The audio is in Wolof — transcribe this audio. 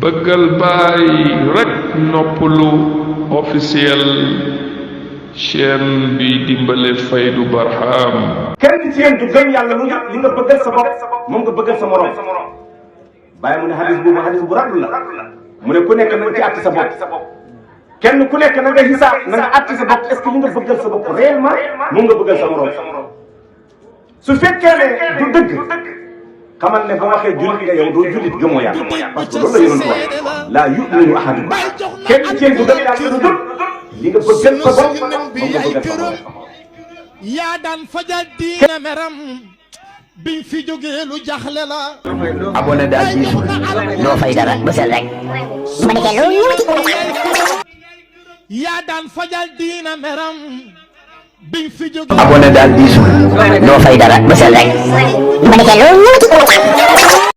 bëggal baay rek noppalu officiel chaîne bi dimbale Faydu Barham. kenn ci yéen du gëm yàlla mu li nga bëggal sa bopp moom nga bëggal sa morom bàyyi mu ne hadis boobu hadis bu raglu la mu ne ku nekk na nga ci àtt sa bopp kenn ku nekk na nga xisaab na nga àtt sa bopp est-ce que li nga bëggal sa bopp réellement moom nga bëggal sa morom su fekkee ne du dëgg xamal ne ba waxee jullit nga yow doo jullit gëmoo yàlla parce que loolu la yonent wax laa yu'minu ahadukum kenn ci yéen du gëm yàlla du dul li nga bëggal sa bopp moom nga bëggal sa morom yaa daan fajal diine meram biñ fi jógee lu jaxle la. abonné daal diisul doo fay dara bësal rek. ma ne ko loolu yaa daan fajal diine meram biñ fi jógee. abonné daal diisul doo fay dara bësal rek. ma ne ko loolu